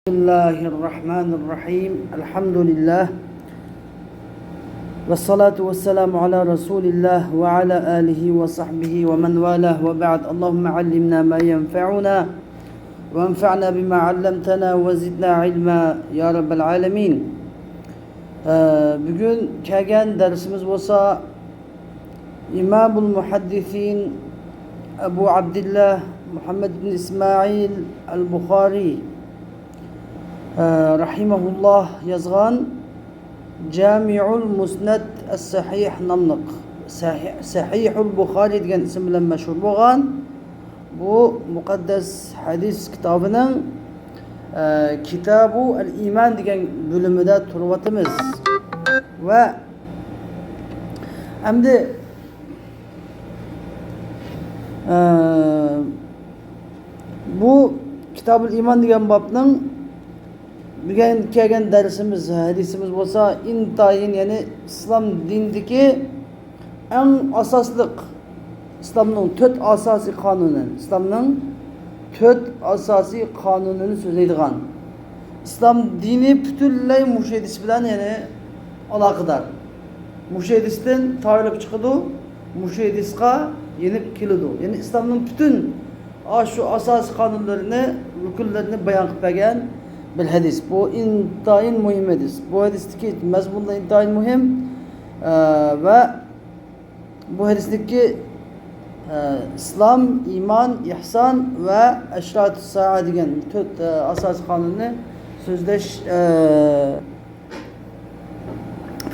Bismillahirrahmanirrahim. Elhamdülillah. Ve salatu ve selamu ala Resulillah ve ala alihi ve sahbihi ve men valah ve ba'd. Allahümme allimna ma yenfa'una ve enfa'na bima allamtana ve zidna ilma ya Rabbel alemin. Bugün kelgen dersimiz olsa İmamul Muhaddisin Ebu Abdillah Muhammed bin İsmail el-Bukhari rahimahullah yazgan Cami'ul Musnad Es-Sahih namlıq Sahihul Bukhari degan isim bilan mashhur bo'lgan bu muqaddas hadis kitabının Kitabu el-İman degan bölümüde turvatimiz ve endi bu Kitabul İman degan babning bugün kelgan dersimiz, hadisimiz olsa intayin yani İslam dinideki en asaslık İslam'ın 4 asasi kanunun, İslam'ın 4 asasi kanununu sözleydiğen İslam dini bütünley müşehidis bilen yani alakadar. Müşehidisten tarihip çıkıdı, müşehidiska yenip kilidu. Yani İslam'ın bütün şu asasi kanunlarını, rükünlerini bayan kıpegen bil hadis. Bu intayin mühim hadis. Bu hadisteki mezmunla intayin mühim ve bu hadisteki İslam, iman, ihsan ve eşrat-ı sa'a degan 4 asas kanunu sözleş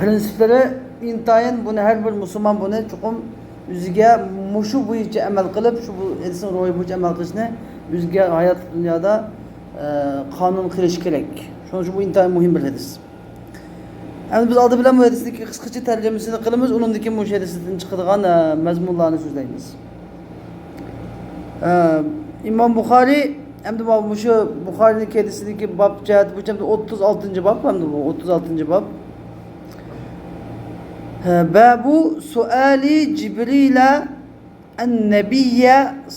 prensipleri intayin bunu her bir Müslüman bunu çokum yüzüge muşu boyunca amel kılıp şu bu hadisin ro'yi boyunca amel kılışını yüzüge hayat dünyada kanun kılış gerek. Şunun için bu intayin mühim bir hadis. Yani biz adı bilen bu hadisteki kıskaça tercümesini kılımız, onundaki bu hadisinden çıkıdığan mezmunlarını sözleyiniz. İmam Bukhari, hem de bu şu Bukhari'nin hadisindeki bab cihati bu hem 36. bab hem de bu 36. bab. Babu suali Cibril'e النبي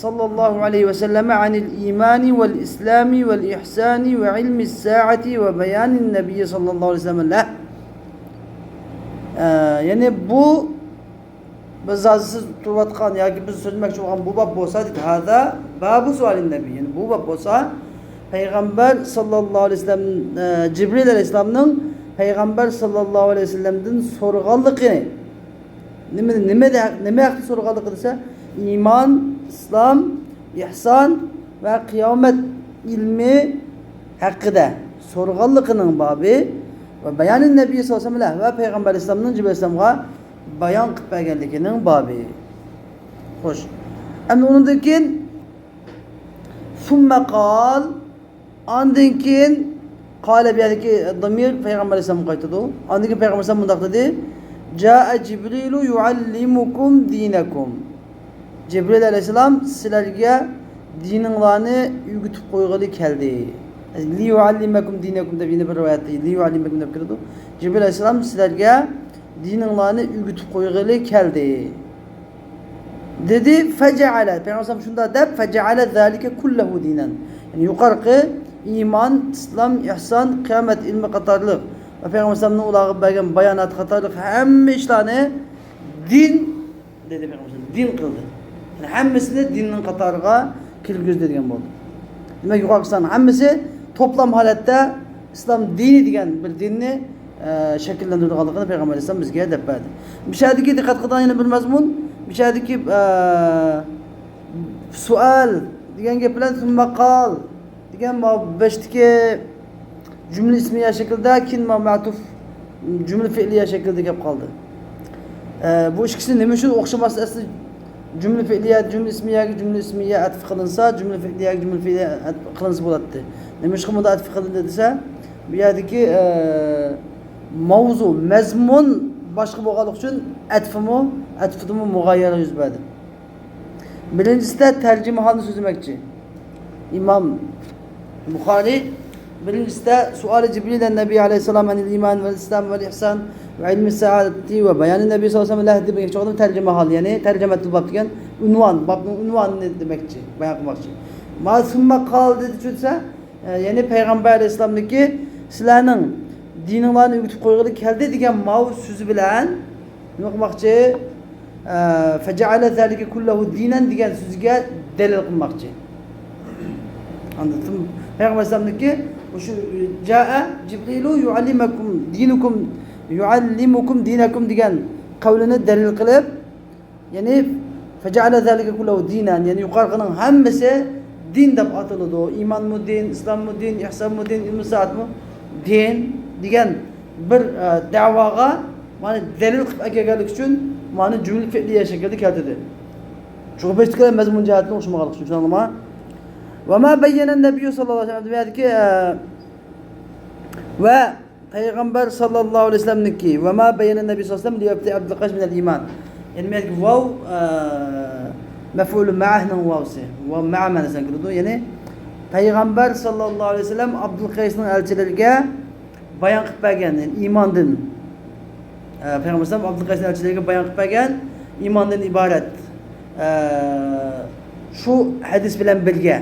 صلى الله عليه وسلم عن الإيمان والإسلام والإحسان وعلم الساعة وبيان النبي صلى الله عليه وسلم له. Yani bu biz azsiz tuvatkan ya ki biz söylemek için bu bab olsa dedik hada babu sualin nebi yani bu bab olsa Peygamber sallallahu aleyhi ve sellem Cibril aleyhisselam'ın Peygamber sallallahu aleyhi ve sellem'den sorğanlığı nime hakkı sorğanlığı ise İman, İslam, ihsan ve kıyamet ilmi hakkında sorğanlığının babı ve beyanın Nebi sallallahu aleyhi ve sellem ve Peygamber Aleyhisselam'ın Cibril Aleyhisselam'a bayan kıpbegenlikinin babı. Hoş. Ama onundakin sümme kal andinkin kâle biyadaki damir Peygamber Aleyhisselam'ın kaytıdı. Andinkin Peygamber Aleyhisselam mundaq dedi. Câe Cibrilu yuallimukum dinakum. Cibril aleyhisselam sizlerge dininglarni ügütüp koygalı keldi. Li yuallimukum dinakum deb yine bir rivayette li yuallimukum deb kirdi. Cibril aleyhisselam sizlerge dininglarni ügütüp koygalı keldi. Dedi feceale. Peygamber şunda deb feceale zalike kulluhu dinen. Yani yukarı iman, İslam, ihsan, kıyamet ilmi katarlık. Ve Peygamber'in ulağı bergen bayanat katarlık hem işlerini din dedi Peygamber din kıldı. Yani hemmesini dinin katarıga kirgizdi degan bo'ldi. Demek yukarısından hemmesi toplam halette İslam dini degan bir dinni şekillendirdiğini Peygamber Aleyhisselam bizge dep berdi. Bir şeydeki dikkat kılan yine bir mazmun, bir şeydeki sual degan gap bilan summa qal degan bu beşteki cümle ismiye şekilde kin ma'tuf cümle fiiliye şekilde gap kaldı. Bu ikisi nima uchun o'xshamas asli cümle fiiliye, cümle ismiye atf kılınsa, cümle fiiliye kılınsa bo'laddi. Nima uchun bunda atf qilindi desa, bu yerdagi mavzu, mazmun boshqa bo'lganligi uchun atfimi mug'ayyara yuz berdi. Birinchisi tercümahanı sözlemekçi. İmam Bukhari birincisi de sual-i Cibril'den Nebi Aleyhisselam anil iman ve İslam ve ihsan ve ilmi saadeti ve beyanı Nebi sallallahu aleyhi ve sellem çoğunun tercüme hal yani tercümetul bab degan unvan, babın unvanı ne demekçi, bayan kılmakçı. Masumma kal dedi çözse yani Peygamber Aleyhisselam'daki sizlarning dininglarni o'rgatib qo'yg'ili keldi degan mavzu so'zi bilan nima qilmoqchi? Faja'ala zalika kullahu dinan degan so'ziga dalil qilmoqchi. Anladın mı? Peygamber Aleyhisselam'daki şu Ca'a Cibrilu yuallimukum dinakum degan kavlini dalil qilib, yani faja'ala zalika kullahu dinan, yani yuqorqining hammasi din deb ataladi. İman mı din, İslam mı din, ihsan mı din, ilm saat mı din degan bir da'voga mana dalil qilib kelganlik uchun mana jumla fe'liya shaklida keltirdi. Shu beşiklar mazmun jihatdan o'xshamag'anlik uchun tushunarlimi? Ve ma beyyenen Nebi sallallahu aleyhi ve sellem ki ve Peygamber sallallahu aleyhi ve sellem ki ve ma beyyenen Nebi sallallahu aleyhi ve sellem liyabti Abdülkaş minel iman. Yani ki vav mef'ulü ma'ahnen vavsi. Vav ma'a manasını kıldı. Yani Peygamber sallallahu aleyhi ve sellem Abdülkaş'ın elçileriga bayan qilib bergan, yani imandan. Peygamber sallallahu Abdülkaş'ın elçileriga bayan qilib bergan imandan ibaret. Şu hadis bilen birge.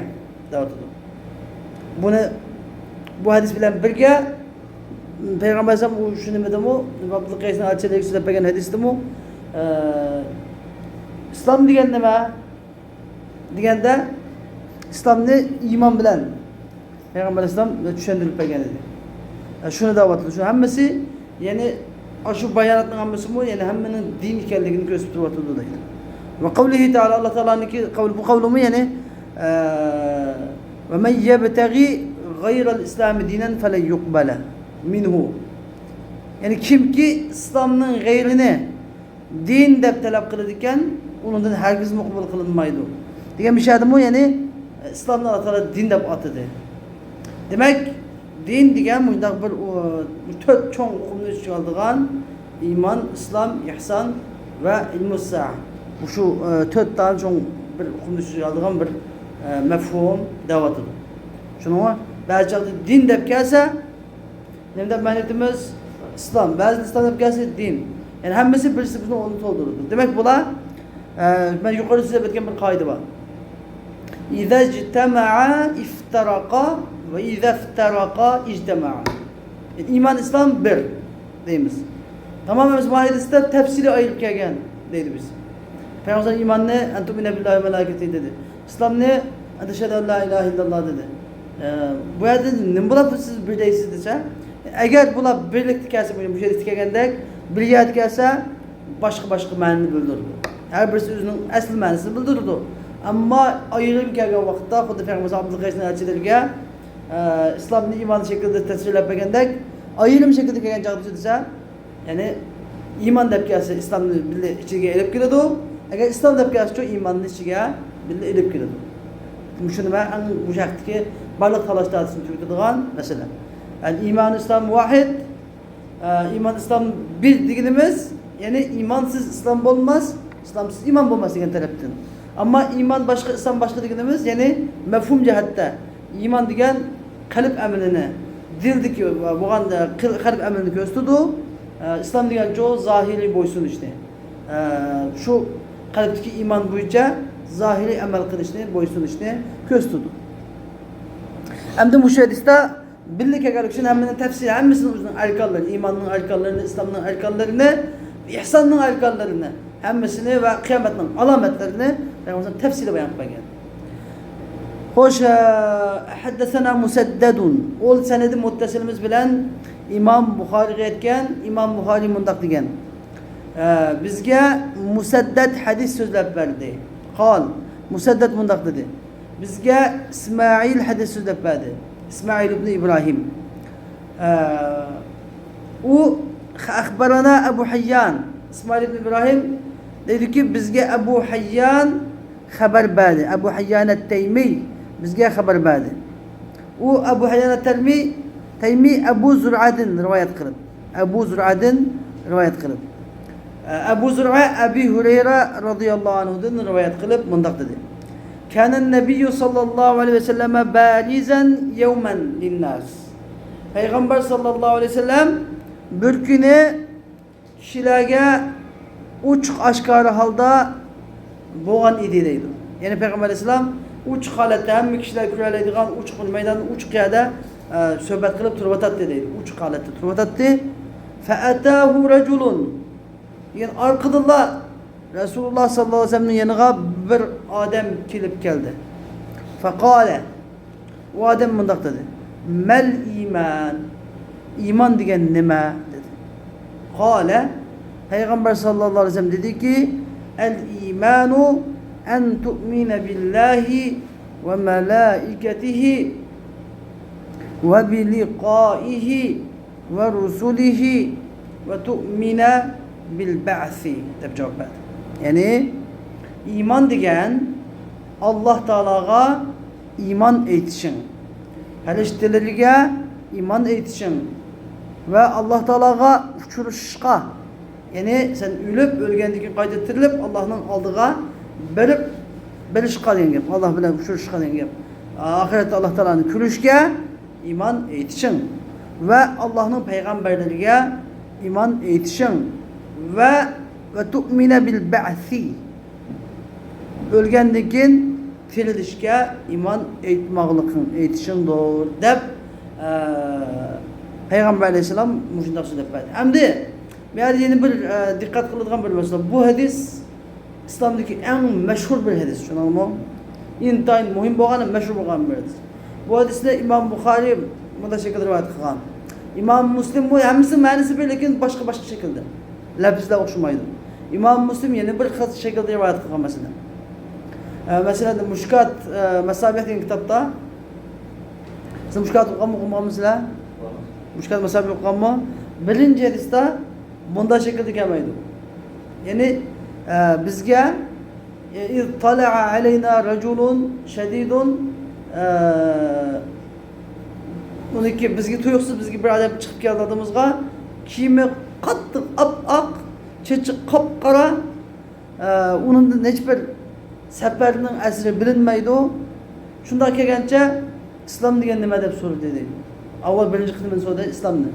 Bu hadis bilen birge Peygamber sallallahu şunu dedim o Abdülkays'ın elçileri söylep bergan hadisdi mu? İslam degan nima? Deganda İslamni iman bilan Peygamber Aleyhisselam tushuntirib bergan edi. Shuni da'vatladı. Şu hammasi, yani shu bayonotning hammasi mu, yani hammaning din ekanligini ko'rsatib turibdi deydi. Ve kavlihi Teala Allah Teala'nınki bu kavlumu yani ve men yebtagi gayral İslam dinen fele yukbala minhu. Yani kim ki İslam'ın gayrini din deb talab qiladigan, undan hergiz muqbil qilinmaydi. Degan bir şey adı mı, yani İslam'da Allah Teala din deb atadı. Demek din degan bundaq bir to'rt cho'ng uqumni ichiga oladigan iman, İslam, ihson va ilmus sa'a. Şu to'rt tane cho'ng bir uqumni ichiga oladigan bir mafhum da'vatıdır. Şunu ba'zi din deb kelsa, nima deb ma'notimiz İslam, ba'zi İslam deb kelsa din. Yani hammasi birisi bizni o'rnini to'ldiradi. Demak bular ben yuqorida sizga aytgan bir qoida bor. İza ijtama'a iftaraqa ve iza iftaraqa ijtama'a. Yani iman, İslam bir deymiz. Tamamen biz bu hadisde tefsili ayırıp kelgan deydi biz. Peygamber imanni entumine billahi ve meleketi dedi. İslam ne? Eşhedü en la ilahe illallah dedi. Bu yerde nima bo'ladi siz bilaysiz desa, agar bular birlikda kelsa, bu yerda kelganda birga kelsa, boshqa ma'noni bildiradi. Har birisi o'zining asl ma'nosini bildiradi. Ammo ayirib kelgan vaqtda xuddi Peygamber Abdülkays'ın elçileriga İslamni iman shaklida tasvirlab bergandek, ayirib shaklida kelgan chog'da desa, yani iman deb kelsa İslamni birga ichiga elib kiradi. Agar İslam deb kelsa, shu imanni ichiga birga elib kiradi. Shuni men bu vaqtdagi baliq talash ta'sini tugatadigan masala. Yani iman, İslam vahid. İman, İslam bir deganimiz, yani imansız İslam bo'lmas, İslamsız iman bo'lmas degan tarafdan. Ama iman başka, İslam başka deganimiz, yani mefhum jihatda iman degan qalb amalini, dildagi bo'lgan qalb amalini ko'rsatadi. İslam degan jo zahiriy bo'ysunishni. Shu qalbdagi iman bo'yicha zahiriy amal qilishni, bo'ysunishni ko'rsatadi. Endi bu hadisda birlik kelganlik uchun hammaning tafsili, hammasini o'zining arkonlarini, imonning arkonlarini, İslamning arkonlarini, ihsonning arkonlarini, hammasini va qiyomatning alomatlarini Peygamber tafsili bayon qilgan. Xo'sh, haddasana Musaddadun. Ol sanadi muttasilimiz bilan İmam Buxoriga aytgan, İmam Buxoriy mundaq degan. Bizga Musaddad hadis so'zlab berdi. Qol, Musaddad mundaq dedi. Bizga İsmail hadis so'zlab berdi. İsmail ibn İbrahim. O akhbarana Abu Hayyan. İsmail ibn İbrahim dedi ki bizga Abu Hayyan haber berdi. Abu Hayyan et-Taymi bizga haber berdi. O Abu Hayyan et-Taymi Abu Zur'adin rivayet qilib. Abu Zur'adin rivayet qilib. Abu Zur'a Abi Hureyre radıyallahu anhu'dan rivayet qilib mundaq dedi. Kana Nebi sallallahu aleyhi ve selleme barizen yevmen linnas. Peygamber sallallahu aleyhi ve sellem bir günü kişilerge uçuk aşkarı halda boğan idi deydi. Yani Peygamber aleyhisselam uch holatda hamma kishilar ko'radigan uch maydonning uch qiyada suhbat qilib turibdi deydi. Uch holatda turibdi. Fa'atahu rajulun. Yani arqadillah Rasululloh sallallohu alayhi vasallamning yoniga bir odam kelib keldi. Faqala. O odam bundoq dedi. Mal iman. İman degan nima dedi. Qala Peygamber sallallahu aleyhi ve sellem dedi ki el imanu en tu'mine billahi ve melaiketihi ve biliqaihi ve rusulihi ve tu'mine bil ba'si deb cevap verdi. Yani iman degan Allah Teala'ga iman etişin, ferishtalarga iman etişin ve Allah Teala'ga uçuruşqa, yani sen ölüp ölgəndiki qaytartırılıb Allah'ın aldığa berib bilishqa degan gap. Allah bilan uçuruşqa degan gap. Ahiretde Allah Teala'nın külüşke iman etişin ve Allah'ın peygamberlerine iman etişin ve tu'mine bil ba'si ölgəndiki tirilişke iman etmaqlıqın etişindir deb Peygamber aleyhisselam muşundaq söylep berdi. Hamdi yani yeni bir dikkat kılıngan bir mesele. Bu hadis İslam'daki en meşhur bir hadis. Şunu mu? İntayın muhim boğanı meşhur boğan bir hadis. Bu hadisle İmam Bukhari bu da şekilde rivayet kılgan. İmam Müslim bu hemisi manisi bir lekin başka şekilde. Lafızla okşumaydı. İmam Müslim yeni bir şekilde rivayet kılgan mesela. Mesela Muşkat Mesabih diye kitapta siz Muşkat okuyan mesela? Muşkat Mesabih okuyan mı? Birinci hadiste bunda şekilde gelmeydi. Yani bizge İttala'a aleyna raculun şedidun bunu ki bizge tuyuksuz bizge bir adam çıkıp geldiğimizde kimi qattiq ap-ak çeçi qap-qara onun hiçbir seferinin əsri bilinmeydi o. Şunda kelgence İslam degan nima deb so'radi dedi. Avval birinci qismini so'radi İslamni.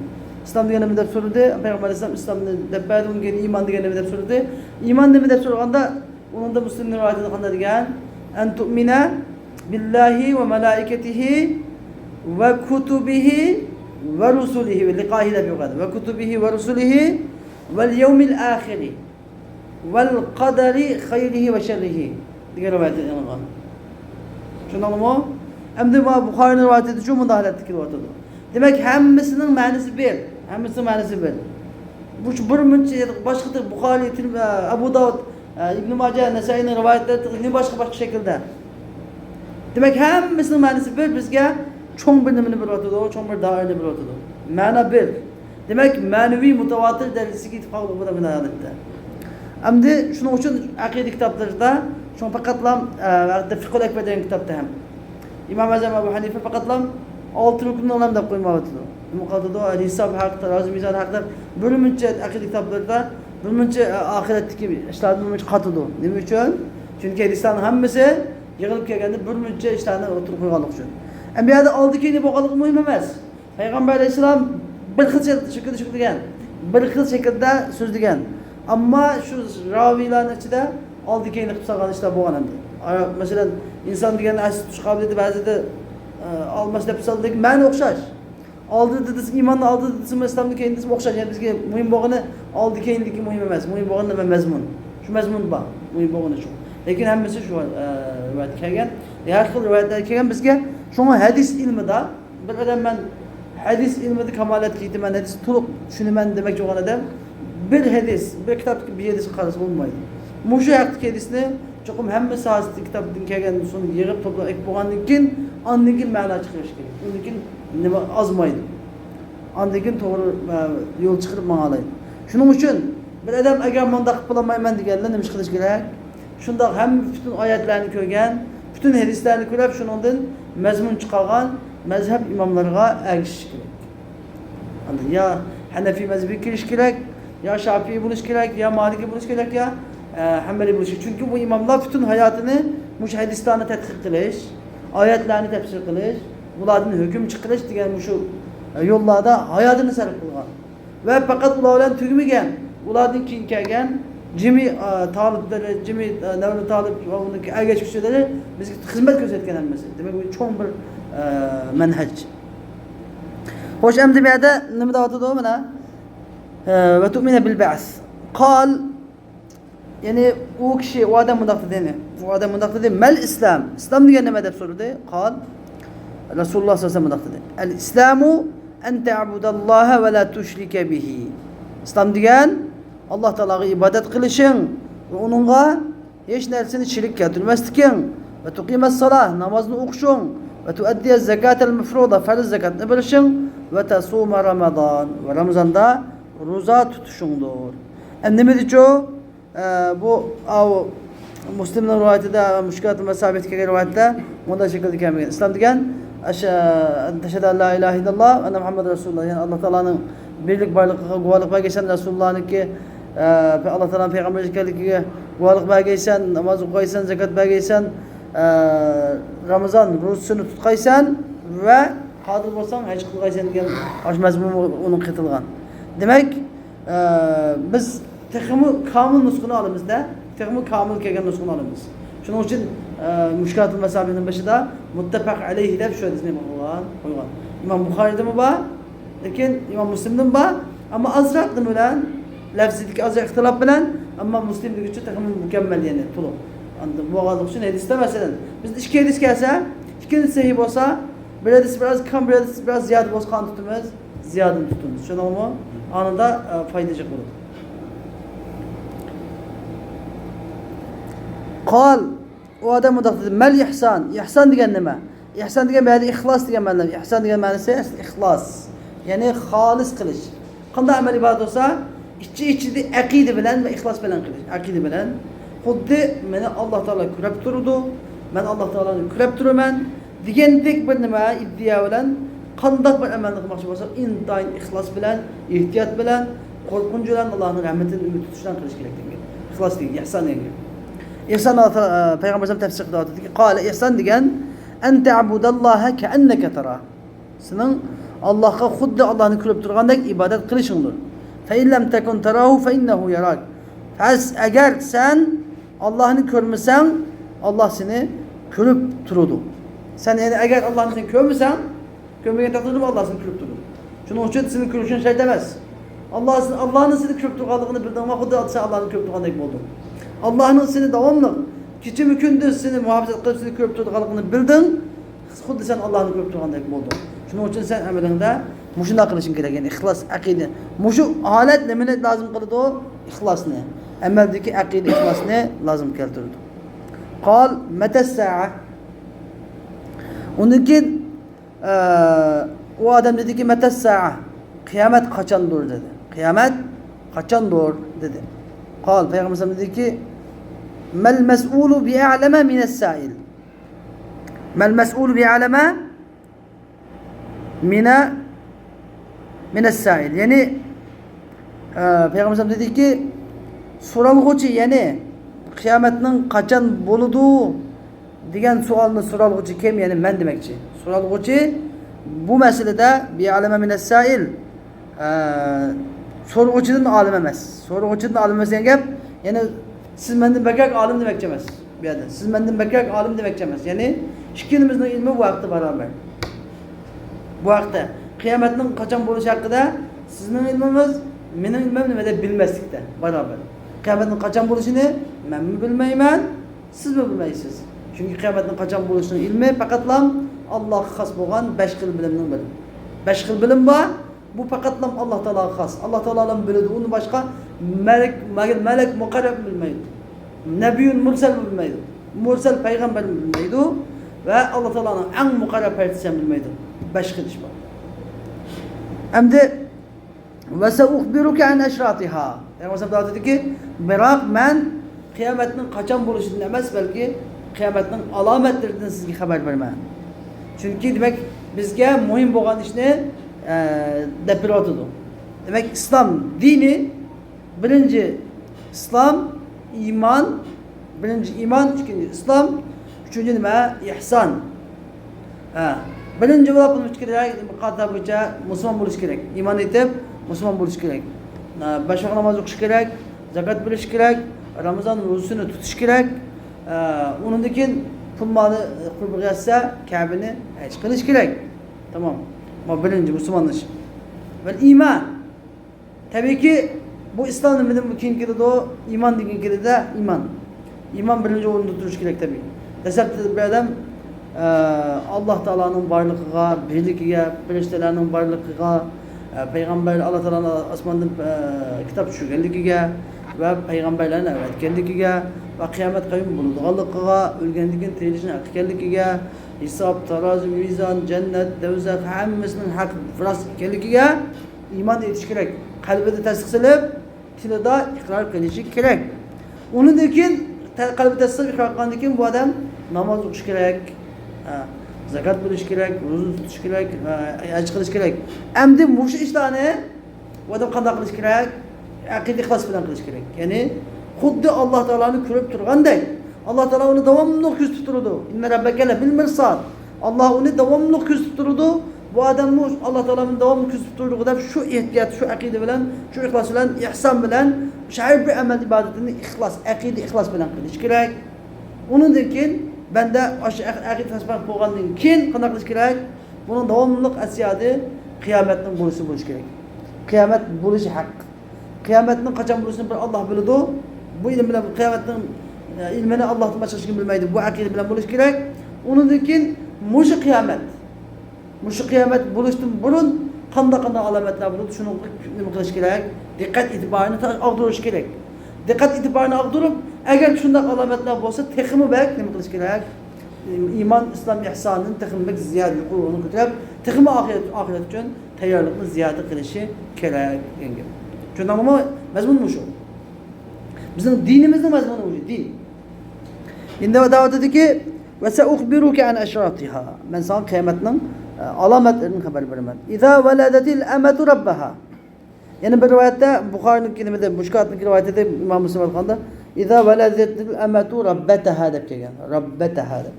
İslam degan nima deb so'radi. Peygamber Aleyhisselam İslamni deb berdi. Unga iman degan nima deb so'radi. İman nima deb so'raganda onun da Müslimning rivoyatida qanday degan? En tu'mina billahi ve malaiketihi ve kutubihi ve rusulihi ve liqahi deb yo'qadi. Ve kutubihi ve rusulihi vel yevmil ahiri vel qadari khayrihi ve şerrihi diye rivayet edilen. Şundan mı? Hem de Bukhari'nin rivayet edici o müdahaletteki rivayet ediyor. Demek hemmisinin manisi bir. Hemmisinin manisi bir. Bu bir münçe başkadır Bukhari, Abu Davud, İbn Majah, Nesai'nin rivayetleri başka şekilde. Demek hemmisinin manisi bir. Bizge çoğun bir nimini bir rivayet ediyor, çoğun bir daireli bir rivayet ediyor. Mana bir. Demek manevi mutavatır derecesi ittifaklı bu da müdahaletti. Hem de şunun için akide kitaplarında şunu fakatlam Fiqhul Ekber degan kitapta ham İmam Azam Abu Hanife fakatlam 6 rukunni olam deb qo'ymoqdi. Muqaddada hisob haqida, tarozi mizon haqida birmuncha akide kitaplarida birmuncha oxiratdagi ishlarni birmuncha qatidi. Nima uchun? Chunki hadislarning hammasi yig'ilib kelganda birmuncha ishlarni o'tirib qo'yganlik uchun. Bu yerda oldi keyni bo'lganligi muhim emas. Payg'ambar alayhisalom bir xil shaklda so'zlagan, bir xil shaklda so'zlagan. Ammo shu raviylarning ichida oldi keyni qilib solgan ishlar bo'lgan endi. Masalan, inson degan asl tush qobiliyati ba'zida olmas deb soldik, ma'ni o'xshash. Oldi dedisi iymonni oldi dedisi islomni keyin dedisi o'xshash. Yani bizga muhim bo'lgani oldi keyinligi muhim emas. Muhim bo'lgani nima mazmun. Shu mazmun bor. Muhim bo'lgani shu. Lekin hammasi shu rivoyat kelgan. Har xil rivoyatlar kelgan bizga. Shunga hadis ilmida bir odam men hadis ilmida kamolatga yetaman, hadis to'liq tushunaman demoqchi bo'lgan odam bir hadis, bir kitobga bir hadis qarasa bo'lmaydi. Mushu haqdagi hadisni cho'qim hamma sohasida kitobdan kelgan so'ng yig'ib to'plab aytib bo'lgandan keyin ondan keyin ma'no chiqarish kerak. Undan keyin nima ozmaydi. Ondan keyin to'g'ri yo'l chiqarib ma'nolaydi. Shuning uchun bir odam agar bunda qilib bo'lmayman deganda nima qilish kerak? Shundoq ham butun oyatlarni ko'rgan, butun hadislarni ko'rib, shuningdan mazmun chiqargan mazhab imomlariga ergishish kerak. Ya Hanefi mazhabiga kirish kerak, ya Şafii bo'lish kerak, ya Maliki bo'lish kerak, ya Hanbali bo'lish. Chunki bu imomlar butun hayotini mush hadislarni tadqiq qilish, oyatlarni tafsir qilish, ulardan hukm chiqarish degan shu yo'llarda hayotini sarf qilgan. Va faqat ular bilan tugmagan, ulardan keyin kelgan Cimi talipleri, cimi nevli talip ve ergeç kişileri biz hizmet gösterken emmesi. Demek bu çok bir menhec. Hoş emdi bir yerde ne dağıtı da bana ve tu'mine bil ba'th. Kal yani o kişi o adam mudakta değil. O adam mudakta değil. Mel İslam. İslam diye ne medep sorudu? Kal Resulullah sallallahu aleyhi ve sellem mudakta değil. El İslamu en te'abudallaha ve la tuşrike bihi. İslam diyen Allah Teala'ya ibadet kılışın ve onunla hiç nersini şirk keltirmezdikin ve tuqimes salah namazını okuşun ve tuaddiye zekatel mefruda farz zekatını bilişin ve tasuma Ramazan ve Ramazan'da roza tutuşundur. Endimiz çoğu bu Müslim'in rivayetinde müşkilat-ı mesabet ki rivayette onda şekilde kemer. İslam diyen teşhedü la ilahe illallah ve enne Muhammed Resulullah, yani Allah Teala'nın birlik varlık guvalık belgesen Resulullah'ın ki Allah Teala'nın peygamberlik ki guvalık belgesen, namaz okuysan, zekat belgesen, Ramazan rozasını tutkaysan ve kadir olsan hac kılgaysan degan aş mazmun onun kıtılgan. Demek biz texmi kamil nuskunu alimizda, texmi kamil kelgan nuskunu alimiz. Şunun için müşkilat-ı mesabenin başında muttefak aleyhi deb şöyle ismi koygan. İmam Bukhari'de mi var? Lekin İmam Müslim'de mi var? Ama azrak bilen, lafzideki azrak ihtilaf bilen, ama Müslim'deki için texmi mükemmel yani tulu. Bu ağızlık için hadiste mesela biz iki hadis gelse, iki hadis sahih olsa, bir hadis biraz kam, bir hadis biraz ziyade olsa kan tutumuz, ziyade tutumuz. Şuna mu? Anında faydacık olur. Kal o adam mudakta mel ihsan. İhsan diyen nima? İhsan diyen yani ihlas diyen ma'na. İhsan diyen ma'nası ihlas. Yani halis kılış. Qanday amel ibadet olsa içi akide bilen ve ihlas bilen kılış. Akide bilen xuddi meni Allah Teala kurab turdu. Men Allah Teala'ni kurab turaman degandek bir nima iddia bilan qanday bir amalni qilmoqchi bo'lsa intayin ihlos bilan, ehtiyot bilan, qo'rqinch bilan Allohning rahmatini umid tutishdan qilish kerak degan. İhlos degan, ihson degan. İhsan Peygamber tefsir qildi ki qala ihsan degan en ta'budallaha ka'annaka tara. Senin Allah'a xuddi Allah'ni ko'rib turgandek ibodat qilishingdir. Fa in lam takun tarahu fa innahu yarak. Eğer sen Allah'ını görmesen Allah seni görüp turdu. Sen yani eğer Allah'ını sen görmesen görmeye takdirde Allah seni görüp turdu. Şunun için senin görüşün şey demez. Allah'ın seni görüp turduğunu bildiğin vakitte sen Allah'ını görüp turduğunu oldu. Allah'ın seni devamlı gece mükündüz seni muhafaza edip seni görüp turduğunu bildin. Xuddi sen Allah'ını görüp turduğunu oldu. Şunun için sen amelinde muşuna kılışın gerek yani ihlas, akide. Muşu halet ne lazım kıldı o? İhlas ne? Emeldeki akide ihlas ne? Lazım keltirdi. Kal metes sa'a. Onun için o adam dedi ki metes sa'a. Kıyamet kaçandır dedi. Kıyamet kaçandır dedi. Kal Peygamber dedi ki mel mes'ulu bi'a'leme mines sa'il. Mel mes'ulu bi'a'leme mines sa'il. Yani Peygamber dedi ki so'ralg'uchi yani qiyomatning qachon bo'ladi degan savolni so'ralg'uchi kim? Yani men demakchi. So'ralg'uchi bu masalada bi'alama mines sa'il so'rg'uchidan olim emas. So'rg'uchidan olim emas degan gap, yani siz mendan bakak olim demakchi emas. Bu yerda siz mendan bakak olim demakchi emas. Yani ikkilimizning ilmi bu vaqtda barobar. Bu vaqtda qiyomatning qachon bo'lishi haqida sizning ilmingiz mening ilmim nimada bilmaslikda barobar. Kıyametin qachon bo'lishini men mi bilmayman, siz mi bilmaysiz? Çünkü kıyametin qachon bo'lishini ilmi faqatlam Allohga xos bo'lgan 5 xil bilimning biri. 5 xil bilim bor. Bu faqatlam Allah Teala'ga xos. Allah Teala'dan biladi. Uni boshqa melek muqarrab bilmaydi. Nebiyun mursal bilmaydi. Mursal payg'ambar bilmaydi ve Allah Teala'nın en muqarrab partisi bilmaydi. 5 xil ish bor. Endi ve seukhbiruke an eşratiha. Yani mesela dedi ki, bırak ben kıyametin kaçan buluşundan emas belki kıyametin alametlerinden sizge haber vermem. Çünkü demek bizge mühim olan işne depilatıdır. Demek İslam dini birinci İslam iman, birinci iman, ikinci İslam, üçüncü nime ihsan. Birinci olarak bunu fikirler kata boyunca Müslüman buluş gerek. İman edip Müslüman buluş gerek. Beş vakit namaz okuş gerek, zakat bilish kerak, Ramazon ro'zasini tutish kerak. Undan keyin pul moli qurbi qilsa, kabini haj qilish kerak. Tamam. Bu birinchi musulmonlash. Ve iman. Tabii ki bu İslam nimidan keyin keladi o iman degan keladi, iman. İman birinchi o'rinda turishi kerak tabii. Desep bir adam Allah Teala'nın varlığına, birliğine, periştelerinin varlığına, Peygamber Allah Teala'nın asmandan kitap tushirganligiga ve peygamberlerin öğretkenligiga ve kıyamet qayyum bo'ladiganligiga, o'lganligini tirilishini haqiqatligiga, hisob, tarozi, mizon, cennet, do'zax hammasining haq rost ekanligiga iman etish kerak. Qalbida tasdiqlab, tilida iqror qilishi kerak. Undan keyin qalbida tasdiq iqror qilgandan keyin bu odam namoz o'qish kerak. Zakat bilish kerak, ro'za tutish kerak, haj qilish kerak. Endi mush ishlarni bu odam qanday qilish kerak? Aqida ixlos bilan qilish kerak. Ya'ni xuddi Alloh taoloni ko'rib turgandek, Alloh taolo uni davomli kuzatib turadi. Inna rabbaka bil mirsad. Alloh uni davomli kuzatib turadi. Bu odamni Alloh taoloni davomli kuzatib turadi deb shu ehtiyot, shu aqida bilan, shu ixlos bilan, ihson bilan har bir amal ibodatini ixlos, aqida ixlos bilan qilish kerak. Undan keyin bende aqida tasbih bo'lgandan keyin qanday qilish kerak? Buni davomli asiyadi qiyomatning bo'lishi kerak. Qiyomat bo'lishi haq. Qiyomatning qachon bo'lishini bir Alloh biladi. Bu ilm bilan qiyomatning ilmini Allohdan boshqa hech kim bilmaydi. Bu aqida bilan bo'lish kerak. Undan keyin mushu qiyomat bo'lishdan burun qanday alomatlar bo'ladi, shuni nima qilish kerak? Diqqat e'tiborini og'dirish kerak. Diqqat e'tiborini og'dirib, agar shunday alomatlar bo'lsa, texmi bak nima qilish kerak? İman, İslam, ihsonning texmi bak ziyoda yuqorini ko'tarib, texmi oxirat uchun tayyorlikni ziyoda qilishi kerak degan. Tushundingmi? Mazmun shu. Bizning dinimizning mazmuni shu, din. Endi davat ediki ve seukhbiruka an ashratiha. Men sana qiyomatning alomatlarini xabar beraman. İza valadatil amatu rabbaha. Yani bir rivayette Bukhari'nin kelimede, Muşkat'ın rivayette İmam Müslim al-Kanda İza veladatil amatu rabbetaha deb kelgan. Rabbetaha deb.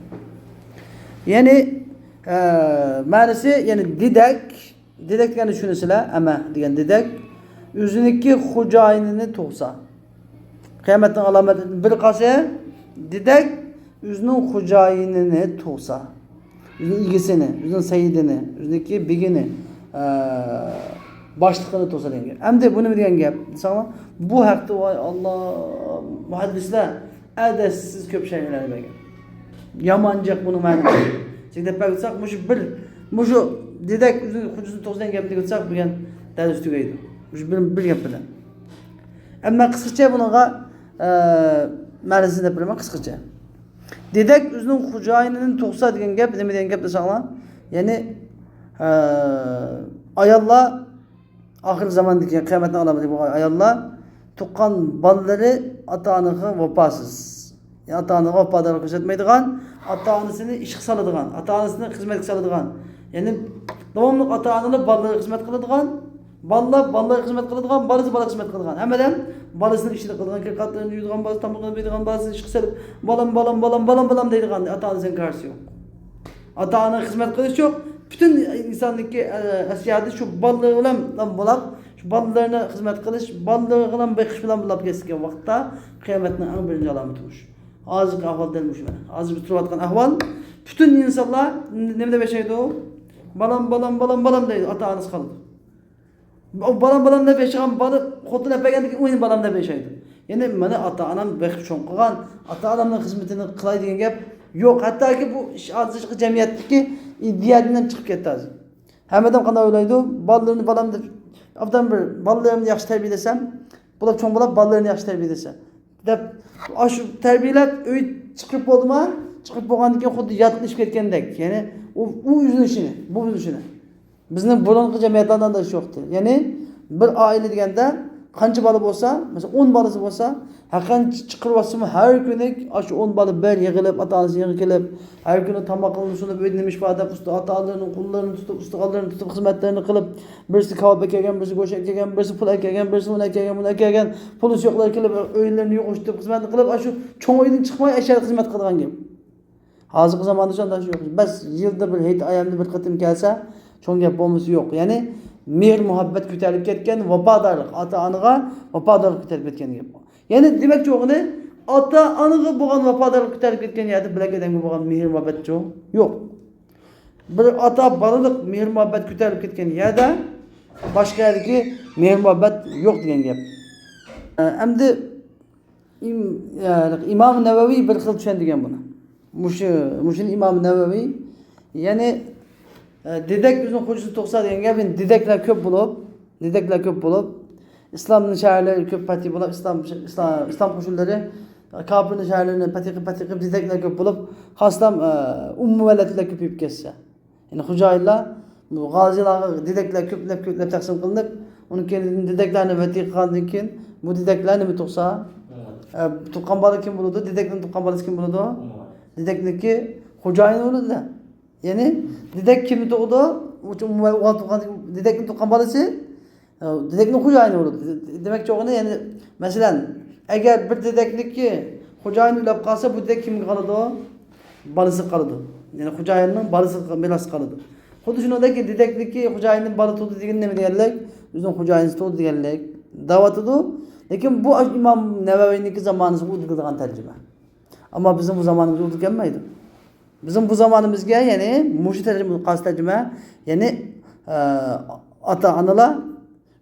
Yani ma'nosi yani dedek degani shunisilar, ama degan dedek o'ziniki xo'jayinini tug'sa. Qiyomatning alomatini bir qolsa, dedek o'zining xo'jayinini tug'sa. O'zining egisini, o'zining sayyidini, o'ziniki begini başlıkını to'sa degan. Endi buni degan gap. Desangmi, bu haqda voy Alloh muhaddislar adasiz ko'p shaylarni bergan. Yamanjaq buni ma'nosi. Deb baksak, mushu dedek o'zining hujjatini to'sgan gapni degsak, degan dars tugaydi. Mushu bir gap bilan. Ammo qisqacha bunga ma'nosini deb beraman qisqacha. Dedek o'zining xo'jayinini to'sa degan gap nima degan gap desanglar, ya'ni ayollar ahir zamandaki kıyametin alameti bu ayollar tuqqan balları ata-anıga vefasız. Yani ata-anıga vefadarlık göstermeydigan, ata-anısını işq salıdigan, ata-anısını hizmet salıdigan. Yani devamlı ata-anılı balları hizmet kılıdigan, balları hizmet kılıdigan, balısı balık hizmet kılıdigan. Hemen balısının işini kılıdigan, kirkatlarını yuyduğun, balısı tamlıqını beydigan, balısı işq salıp balam deydigan, ata-anısının karşısı yok. Ata-anı hizmet kılışı yok. Bütün insandaki asiyadi şu ballığı bilan bulab, şu ballarına hizmet qilish, ballığı bilan beqish bilan bulab kesgan vaqtda qiyomatning eng birinchi alamatidir. Hozirgi ahvol delmish mana. Hozir turayotgan ahvol bütün insonlar nima deb yashaydi? Balam deydi, ata-onasi qoldi. O balam deb yashagan bola xotin apagandan keyin o'yin balam deb yashaydi. Ya'ni mana ata-onam beqib cho'ng qilgan, ata-onamning xizmatini qilay degan gap yo'q. Hattoki bu hozirgi jamiyatdagi ideyadan chiqib ketdi hozir. Hammadan qanday o'ylaydi? Bolalarni balam deb afdan bir bolalarimni yaxshi tarbiyalasam, bular cho'ng bo'lib bolalarini yaxshi tarbiyalasam deb shu tarbiyalab uy chiqib bo'ldimi? Chiqib bo'lgandan keyin xuddi yotlashib ketgandek. Ya'ni u o'zining ishini, bu o'zining ishini. Bizning burungi jamiyatlardan da yo'qdi. Ya'ni bir oila deganda qancha bola bo'lsa, masalan 10 bolasi bo'lsa, haqqan chiqirib har kuni shu 10 bola bir yig'ilib, ota-onasi yig'ilib, har kuni tomoq qilishini o'ynamish ifoda usta ota-onalarini qo'llarini tutib, ustiqonlarini tutib xizmatlarini qilib, birisi kavob kelgan, birisi go'sht kelgan, birisi pul kelgan, birisi uni kelgan, puli yo'qlar kelib, o'yinlarini yo'qotib xizmatni qilib, shu cho'ng uydan chiqmay ashar xizmat qilgan gap. Hozirgi zamonda shunday yo'q. Bas yilda bir hech ayamni bir qatim kelsa, cho'ng gap bo'lmasi yo'q. Ya'ni mehr muhabbat ko'tarib ketgan, vafodorlik, ota-onaga vafodorlik ko'tarib ketgan gap. Yani demek çoğunu ata anıgı boğan vafadarlık ko'tarib ketgan yerda bilak odamga bo'lgan mehr muhabbat yo'q. Bir ata balalık mehr muhabbat ko'tarib ketgan yerda boshqa yerdagi mehr muhabbat yo'q degan gap. Endi İmam Nevevi bir xil tushundigan buni. Mushuni İmam Nevevi ya'ni dedek bizning hujjat to'qsa degan gap, dedeklar ko'p bo'lib, islomning shaharlari ko'p pati bo'lib, islom qo'shinlari kofirning shaharlarini pati qilib dedeklar ko'p bo'lib, xoslam ummuvalatlar ko'payib ketsa. Ya'ni xo'jayinlar g'ozilarga dedeklar ko'plab taqsim qilinib, uni keyin dedeklarni vati qilgandan keyin bu dedeklar nima to'qsa, tuqqan bola kim bo'ladi? Dedekning tuqqan bolasi kim bo'ladi? Dedekniki xo'jayin bo'ladi. Ya'ni dedek kimni tug'di? Dedekning tuqqan bolasi dedekning xo'jayini bo'ladi. Demak cho'g'ini, ya'ni masalan, agar bir dedekniki xo'jayini ulab qolsa, bu dedek kimga qoladi? Bolasi qoladi. Ya'ni xo'jayinning bolasi meros qoladi. Xuddi shuningdek dedekniki xo'jayinning bola tug'di degan nima deganlik? Bizning xo'jayinimiz tug'di deganlik da'vatidu. Lekin bu İmam Nevevi'ninki zamanımız uydurulgan tercüme. Ama bizim bu zamanımız uydurulmaydı. Bizim bu zamanımızga yani muşu tercüme, qas tercüme yani ata analar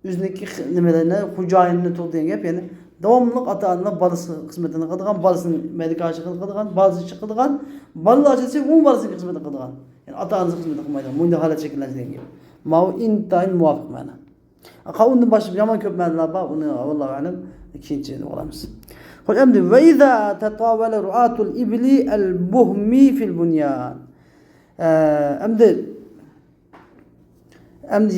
o'ziniki nimalarni xo'jayinini to'g'rigan gap, ya'ni davomli ata analar bolasi xizmatini qiladigan, bolasini medikachi qiladigan, bolasi qiladigan, bolalar ochilsa u bolasiga xizmat qiladigan. Ya'ni ata onasi xizmat qilmaydigan. Bunday holat shakllanadigan gap. Mau intayin muvofiq mana. Qavundan boshqa yomon ko'p ma'nolar bor, uni vallohu alam keyinchalik olamiz. Xo'sh, endi va iza tatawala ru'atul ibli al-buhmi fil bunyan. Endi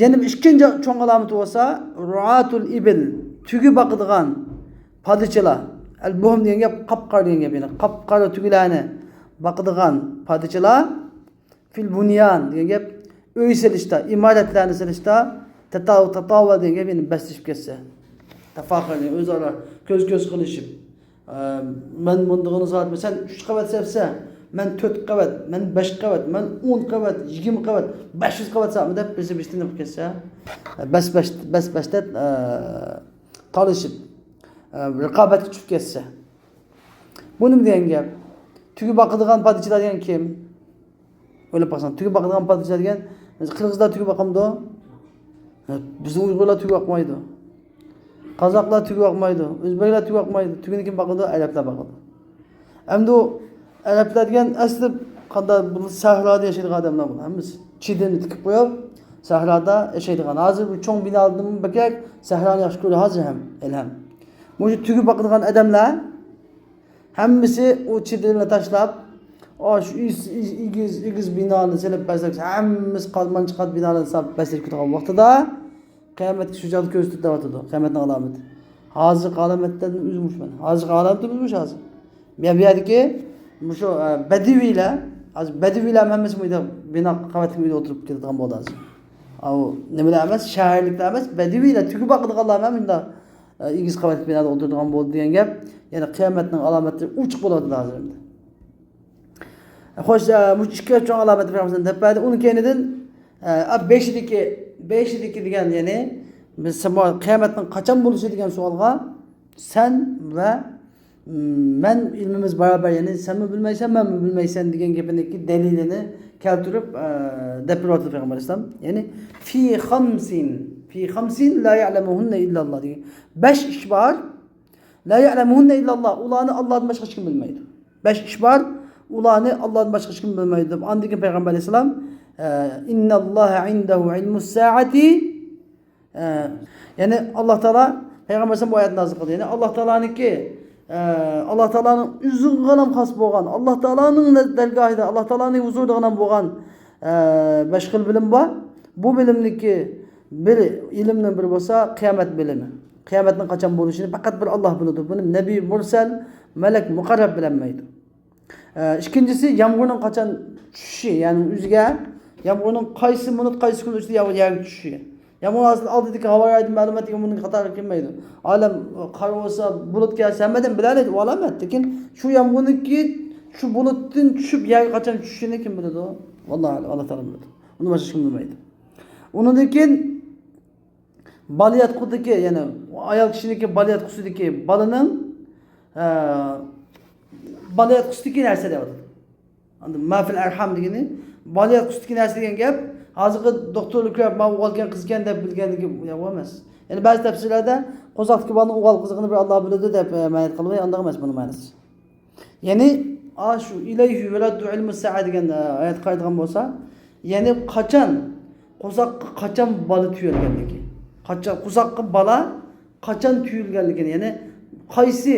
yana ikkinchi cho'ng alomati bo'lsa, ru'atul ibl, tugi boqadigan podachilar. Al-buhm degan gap qop-qora degan gap, ya'ni qop-qora tugilarni boqadigan podachilar fil bunyan degan gap uy silishda, imoratlarni silishda tatava degan gap, ya'ni bastishib ketsa. Tafaxur, o'zaro ko'z qilishib. Men bundigini soatman, sen 3 qavat sevsa, men 4 qavat, men 5 qavat, men 10 qavat, 20 qavat, 500 qavat sa'mi deb bizni qilib ketsa, bas-bashda talishib, raqobatga tushib ketsa. Bu nima degan gap? Tugi boqadigan podachilar degan kim? O'ylab qarasang, tugi boqadigan podachilar degan qirg'izlar tugi boqamdi. Bizning Uyg'urlar tugi boqmaydi. Qozoqlar tugi boqmaydi. O'zbeklar tugi boqmaydi. Tugini kim boqadi? Arablar boqadi. Endi u arablar degan asli qanday bu sahroda yashaydigan odamlar bular. Hammasi chidini tikib qo'yib, sahroda yashaydigan. Hozir bu cho'ng binolardan bakak sahroni yaxshi ko'radi hozir ham, ilham. Bu tugi boqadigan odamlar hammasi u chidini tashlab, shu igiz binoni silib basak, hammasi qalman chiqad binolarni silib basak turgan vaqtida qiyomat shu joyda ko'z tutib o'tadi. Qiyomatning alomati. Hozir alomatdan uzmush mana. Hozir alomati uzmush hozir. Men bu yerdagi shu badaviylar hammasi buyda bino qavatli uyda o'tirib ketadigan bo'ldi hozir. Au nimalar emas, shaharliklar emas, badaviylar tugi boqadiganlar ham bunda igiz qavatli binoda o'tiradigan bo'ldi degan gap. Ya'ni qiyomatning alomati uchiq bo'ladi hozir endi. Xo'sh, bu ikki cho'ng alomat beramiz deb berdi. Uni keyinidan 5'deki degan, ya'ni biz qiyomatning qachon bo'lishi degan savolga sen va men ilmimiz barobar, ya'ni sen mi bilmaysan, men mi bilmaysan degan gapiniki dalilini keltirib deb berdi Payg'ambar islom. Ya'ni fi khamsin la ya'lamuhunna illa Allah degan 5 ish bor. La ya'lamuhunna illa Allah. Ularni Allohdan boshqa hech kim bilmaydi. 5 ish bor. Ularni Allohdan boshqa hech kim bilmaydi deb andigan Payg'ambar islom innalloha indahu ilmus saati, ya'ni Alloh taolo Payg'ambar bu oyatni nozil qildi. Ya'ni Alloh taolaniki Allah Teala'nın üzüngönam has bolgan, Allah Teala'nın dergahida, Allah Teala'nın huzurida bolgan başka bilim var. Bu bilimdeki bir ilimden bir bolsa kıyamet bilimi. Kıyametin kaçan boluşunu fakat bir Allah bilir. Bunu nebi, mursal, melek, mukarrab bilemeydi. İkincisi yağmurun kaçan düşüşü, yani üzge yağmurun kaysı minut kaysı gün üstü yağmur düşüşü. Yağmur aldık hava yaydı malumat yağmurun katarı kimmeydi. Alem kar olsa bulut gelse hemmeden bilerdi o alamet. Lakin şu yağmurun ki şu bulutun düşüp yağ kaçan düşüşünü kim bilirdi o? Vallahi Allah Teala bilirdi. Onu başka kim bilmeydi. Onundaki baliyat kudaki, yani ayak kişideki baliyat kusudaki balının Baliyat kustiki narsa deyapti. Mafil arham degani baliyat kustiki narsa degan gap hozirgi doktorliklar ma o'g'ilgan qizgan deb bilganligi yo'q emas. Ya'ni ba'zi tafsirlarda qo'zoqdagi bolani o'g'il qizig'ini bir Alloh biladi deb ma'no qilib, unda emas buni ma'nosi. Ya'ni shu ilayhi veladu ilmu sa'a degan oyat qaytgan bo'lsa, ya'ni qachon qo'zoqqa qachon bola tuyulganligi, qachon qo'zoqqa bola qachon tuyulganligini, ya'ni qaysi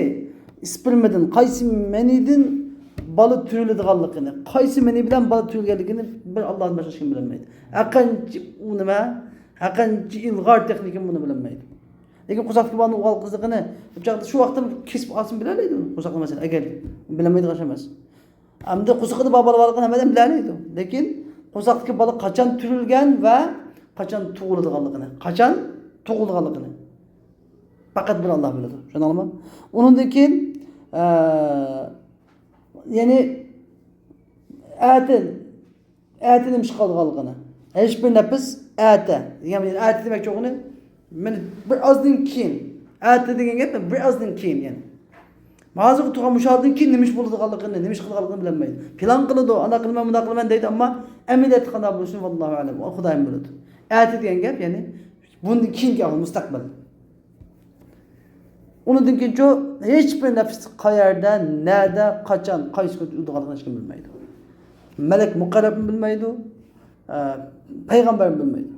spermadan, qaysi menidin bola tuyuladiganligini, qaysi meni bilan bola tuyulganligini bir Allohdan boshqa hech kim bilmaydi. Aqanchi u nima, aqanchi ilg'or texnikani buni bilmaydi. Lekin qo'zoqdagi bolaning o'g'il qizig'ini shu vaqtda kesib olsin bilalaydi u. Qo'zoqni masalan agar bilmaydigan emas. Hamda qo'zoqda bolalarni hammadan bilalaydi. Lekin qo'zoqdagi bola qachon turilgan va qachon tug'ilganligini faqat bir Alloh biladi. Tushunarlimi? Undan keyin ya'ni atin nima qilganligini. Hech bir nafs ati. Ya'ni ati demak yo'g'ini men bir ozdan keyin ati degan gap bir ozdan keyin ya'ni. Hozir tug'an mushodan keyin nima bo'ladiganligini, nima qilganligini bilmaydi. Plan qiladi, ana qilman, bunda qilman deydi, ammo amaliyat qanday bo'lishini vallohu alam, Xudoyim biladi. Ati degan gap ya'ni bundan keyingi mustaqbal. Undan keyin hech bir nafs qayerda, nada, qachon, qaysi kun o'tganligini hech kim bilmaydi. Malak muqarrabni bilmaydi, payg'ambar bilmaydi.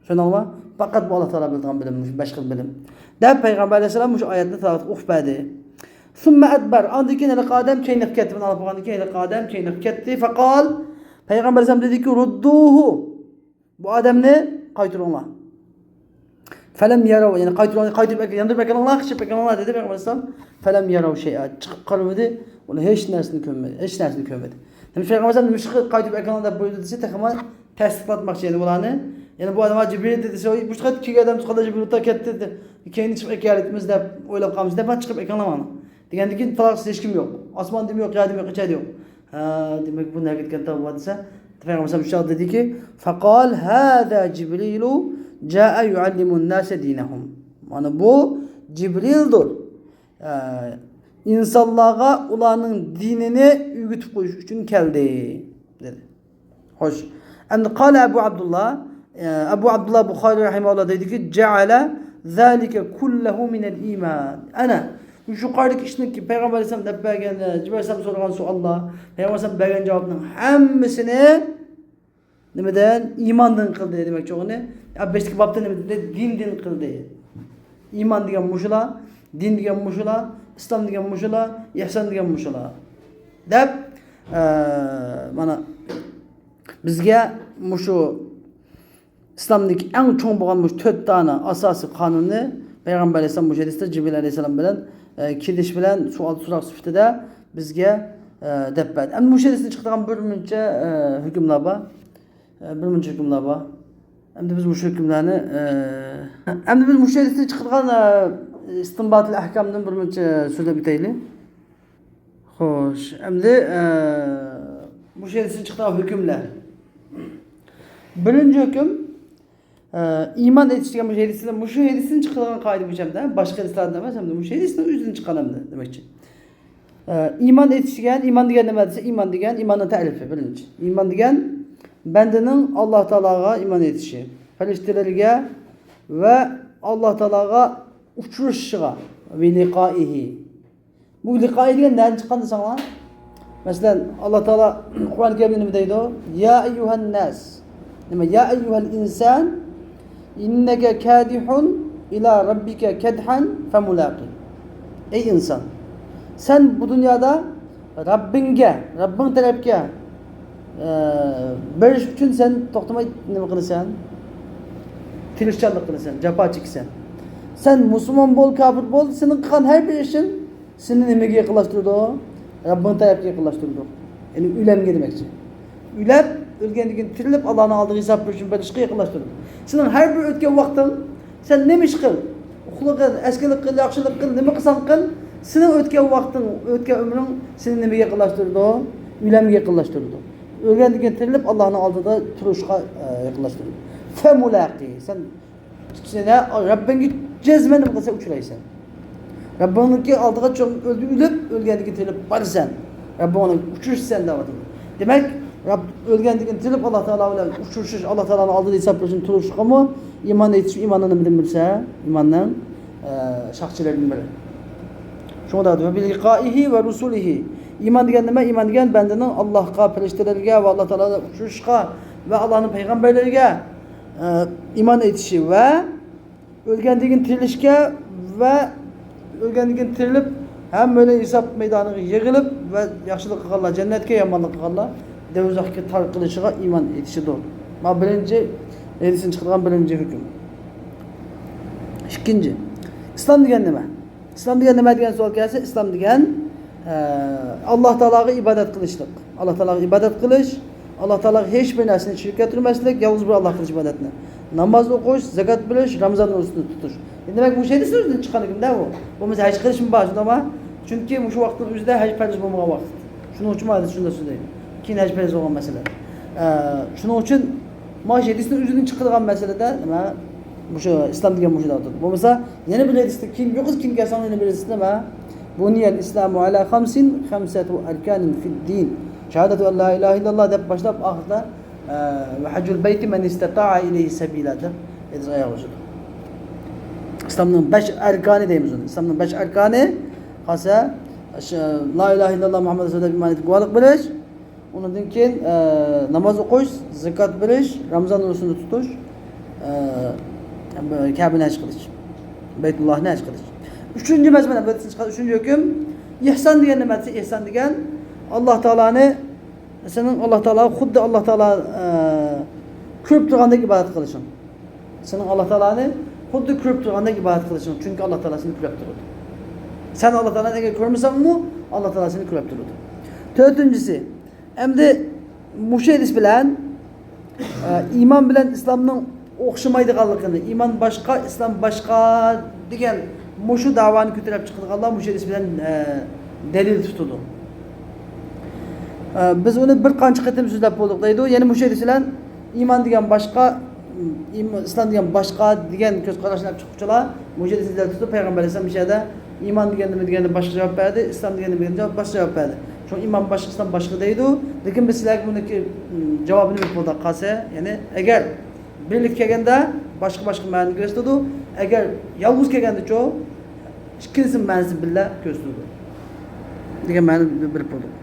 Tushunarlimi? Faqat bu Alloh taolo biladigan bilim, boshqa bilim. Deb payg'ambar alayhisalom shu oyatni tilovat o'qib berdi. Summa adbar. Ondan keyin qadam chaynab ketdi. Buni olib bo'lgandan keyin qadam chaynab ketdi. Faqol payg'ambar alayhisalom dediki, rudduhu. Bu odamni qaytaringlar. Falam yarav, ya'ni qaytirib yandirib ekanlar, qishib ekanlar dedi payg'ambar alayhisalom. Falam yarav shay'a. Chiqib qarmadi, uni hech narsani ko'rmadi. Nima payg'ambar alayhisalom nima qaytirib ekanlar deb buyurdi desa, taxman tasdiqlatmoqchi edi bularni. Yani bu adam Cibril dedi, bu çıkıp iki adam çıkıp Cibril'e ketdi dedi. Keyin çıkıp ekanimiz deb o'ylab qolamiz deb chiqib ekanlamani. Degandiki farqsiz hech kim yo'q. Osmon dim yo'q, yer dim yo'q, ichadi yo'q. Demak bunday ketgan tavba desa, payg'ambar sallallohu alayhi dediki, faqal hada Cibrilu jaa yuallimu an-nasa dinahum. Mana bu Cibrildir. İnsanlarga ularning dinini o'rgatib qo'yish uchun keldi dedi. Xo'sh. Endi qala Abu Abdullah Buxoriy rahimahulloh dediki, ja'ala zalika kulluhu min al-iman. Ana shu yuqoridagi ishni payg'ambar alayhisalom deb bergan, Jibril alayhisalom so'ragan savollar, payg'ambar alayhisalom bergan javobning hammasini nimadan? Iymondan qildi demakchi o'g'ini. Beshtagi bobda nima dedi? Dindan qildi. Iymon degan mushular, din degan mushular, islom degan mushular, ihson degan mushular. Deb mana bizga mushu İslamdagi eng cho'ng bo'lgan mush 4 dona asosiy qonunni payg'ambar alayhisalom mush hadisda Jibril alayhisalom bilan kelish bilan savol so'roq sifatida bizga deb berdi. Endi mush hadisdan chiqadigan bir muncha hukmlar bor. Endi biz mush hukmlarni mush hadisdan chiqadigan istinbatli ahkamdan bir muncha so'zlab o'taylik. Xo'sh, endi mush hadisdan chiqadigan hukmlar. Birinchi hukm iman etish degan mush hadisdan chiqadigan qoida bo'yicha, boshqa hadislardan emas, hamda mush hadisdan o'zidan chiqqanimda demakchi. Iman etish degan, iman degan nima desa, iman degan imonning ta'rifi birinchi. Iman degan bandaning Alloh taologa iman etishi, farishtalarga va Alloh taologa uchrashishiga, va liqoihi. Bu liqoi degan nerdan chiqqan desanglar? Masalan, Alloh taolo Qur'on Karimda nima deydi? Ya ayyuhan nas. Nima ya ayyuhal insan innaka kadihun ila rabbika kadhan famulaqi. Ey inson, sen bu dunyoda Rabbing tarafga berish uchun sen to'xtamay nima qilasan? Tirishchilik qilasan, jafo cheksan. Sen musulmon bo'l, kofir bo'l, sening qilgan har bir ishing seni nimaga yaqinlashtirdi? Rabbing tarafga yaqinlashtirdi. Ya'ni uylanga demakchi. Uylab o'lgandan keyin tirilib Allohning oldiga hisob berish uchun berishga yaqinlashtirdi. Sening har bir o'tgan vaqting sen nima ish qil? Uxlagin, askilik qil, yaxshilik qil, nima qilsan qil, sening o'tgan vaqting, o'tgan umring seni nimaga yaqinlashtirdi? Uylanga yaqinlashtirdi. O'lgandan keyin tirilib Allohning oldida turishga yaqinlashtirdi. Famulaqi, sen Rabbingga jazman nima qilsa uchraysan. Rabbiniki aldığı çok ölüp ölgenligini tilip barsan. Rabbini uçursan da vardı. Demek Rabb ölgenligini tilip Allah Teala ile uçuruşuş Allah Teala'nın aldığı hesap için turuşuq ama iman etmiş imanını bilmirse imandan şahçılarının biri. Şunu da diyor. Bil liqaihi ve rusulihi. İman degan nima? İman degan bandaning Allohga, farishtalarga va Alloh taologa uchrashishga va Allohning payg'ambarlariga iman etishi va o'lganligini tirilishga va o'lganligini tirilib ham böyle hisob maydoniga yig'ilib va yaxshilik qilganlar jannatga, yomonlik qilganlar do'zaxga tarqilishiga iman etishidir. Ma birinchi hadisdan chiqadigan birinchi hukm. Ikkinchi. İslam degan nima? İslam degan nima degan savol kelsa, islom degan Alloh taologa ibodat qilishlik. Alloh taologa ibodat qilish, Alloh taologa hech bir narsani shirk keltirmaslik, yolg'iz bir Alloh qilish ibodatni. Namoz o'qish, zakot bilish, Ramazon ro'zasini tutish. Demak, bu şeyni so'zdan chiqqanligimda bu. Bo'lmasa haj qilishim bor, shundaymi? Chunki shu vaqtning o'zida haj farz bo'lmagan vaqt. Shuning uchun hozir shunda so'zlaydi. Keyin haj farz bo'lgan masala. Shuning uchun mana shu hadisning o'zidan chiqadigan masalada nima? Bu şu İslam degan bu şudadır. Bo'lmasa, yana bir hadisda kim yo'q, kim kelsa yana bir hadisda nima? Buniyal islamu ala khamsatu arkanin fid-din. Shahadatu an la ilaha illallah deb boshlab oxirida ve hajjul beyti men istata'a ilayhi sabila deb icraya qo'shildi. İslamning 5 arkani deymiz uni. İslamning 5 arkani qolsa la ilaha illallah Muhammad rasululloh iman etib guvohlik berish, undan keyin namoz o'qish, zakot berish, Ramazon ro'zasini tutish, Kabe'ni haj qilish, Beytullohni haj qilish. Üçüncü mezmene, üçüncü hüküm ihsan degan nima? İhsan degan Alloh taolani senin Alloh taolo xuddi Alloh taolo ko'rib turgandek ibodat qilishing. Senin Alloh taolani xuddi ko'rib turgandek ibodat qilishing. Chunki Alloh taolo seni ko'rib turadi. Sen Alloh taolani agar ko'rmasanmi, Alloh taolo seni ko'rib turadi. Dördüncüsü, endi mushu hadis bilan iman bilan islomning o'xshamaydiganligini, iman boshqa, islom boshqa degan mushu davani ko'tarib chiqadiganlar mushu hadis bilan dalil tutadi. Biz uni bir qancha qatim so'zlab bo'ldik deydi. Ya'ni mushu hadis bilan iman degan boshqa, islom degan boshqa degan ko'z qarashlar chiquvchilar mushu hadislar tutib payg'ambar alayhisalom mishada iman degan nima deganni boshqa javob berdi, islom degan nima deganni boshqa javob berdi. Shu iman boshqa, islom boshqa deydi. Lekin biz sizlarga buniki javobini berib bo'ldik qolsa, ya'ni agar birlik kelganda boshqa ma'ni ko'rsatadi. Agar yolg'iz kelganda-cho ikkinchisi ma'nosi billa ko'rsatadi. Degan ma'ni berib bo'ldik.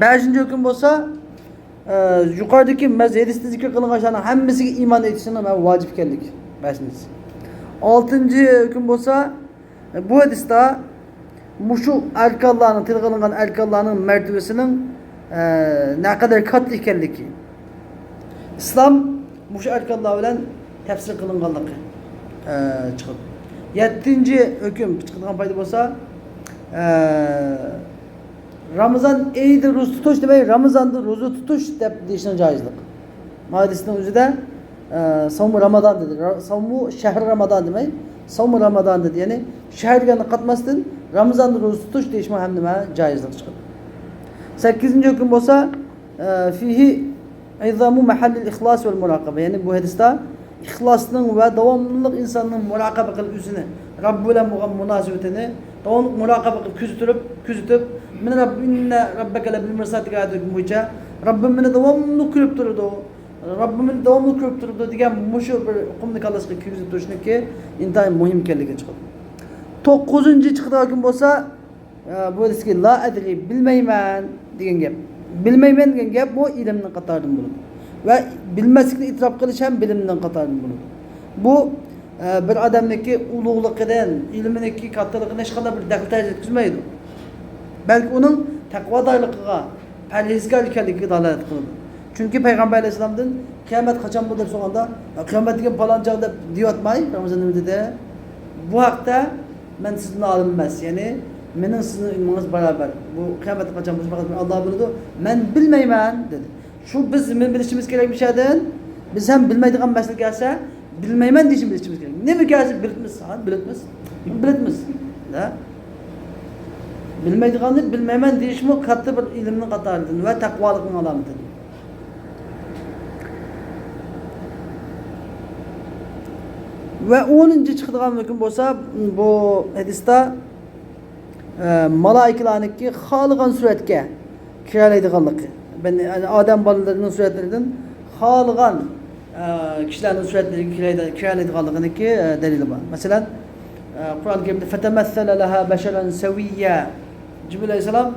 5-chi hukm bo'lsa, yuqoridagi hadisda zikr qilingan ishlarning hammasiga iymon etishni vojib ekanlik. 5-chi. 6-chi hukm bo'lsa, bu hadisda mushu arkonlarning, tilga olingan arkonlarning martabasining naqadar katta ekanligi. İslam mushu arkonlar bilan tafsir qilinganligi chiqadi. 7-chi hukm chiqadigan payda bo'lsa, Ramazan eydi ro'za tutish demak, Ramazonda ro'za tutish deb deyishning joizlik. Hadisning o'zida savm Ramazon dedi. Savmu shahr Ramazon demak, savm Ramazon dedi. Ya'ni shahrga qatmasdan Ramazonda ro'za tutish deyish ham nima joizlik chiqadi. 8-chi hukm bo'lsa, fihi ayzamu mahallil ixlos vel muraqaba. Ya'ni bu hadisda ixlosning va davomlilik insonning muraqaba qilib o'zini Rabb bilan bo'lgan munosabatini davomli muraqaba qilib kuzatib, "Men Rabbinna rabbaka la bil mirsadiga" bo'yicha Rabbim meni davomli ko'rib turadi. Rabbim meni davomli ko'rib turadi degan mushu bir hukmni kallasiga kirgizib turishniki intayin muhim ekanligi chiqadi. 9-chi chiqadigan hukm bo'lsa, bu hadisga la adri bilmayman degan gap. Bilmayman degan gap bu ilmning qatoridan bo'ladi. Va bilmaslikni e'tirof qilish ham bilimning qatoridan bo'ladi. Bu bir odamniki ulug'ligidan, ilminiki kattaligidan hech qanday bir daxl yetkazmaydi. Balki uning taqvodorligiga, parhezkor ekanligiga dalolat qiladi. Chunki payg'ambar alayhisolamdan qiyomat qachon bo'ladi deb so'raganda, qiyomat degan falon chog' deb deyotmay, Ramazon dedi. Bu haqda men sizni olim emas, ya'ni mening sizning ilmingiz barobar. Bu qiyomat qachon bo'lsa faqat Alloh biladi. Men bilmayman dedi. Shu biz bilishimiz kerak bir şeyden, biz ham bilmaydigan masala kelsa, bilmayman deyishimiz bilishimiz kerak. Nima kelsa bilamiz, bilamiz. Da? Bilmaydiganni bilmayman deyishmi katta bir ilmning qatoridan va taqvolikning alomati. Ve 10. çıkıdığan mümkün olsa bu hadiste malaikalarniki xalıgan suratga kiralaydiganligi. Ben yani Adem balalarının suratlaridan xalıgan kişilerin suratlarını kiralaydiganliginiki delili var. Mesela Kur'an-ı Kerim'de fetemessele leha beşeren seviyye Cibril Aleyhisselam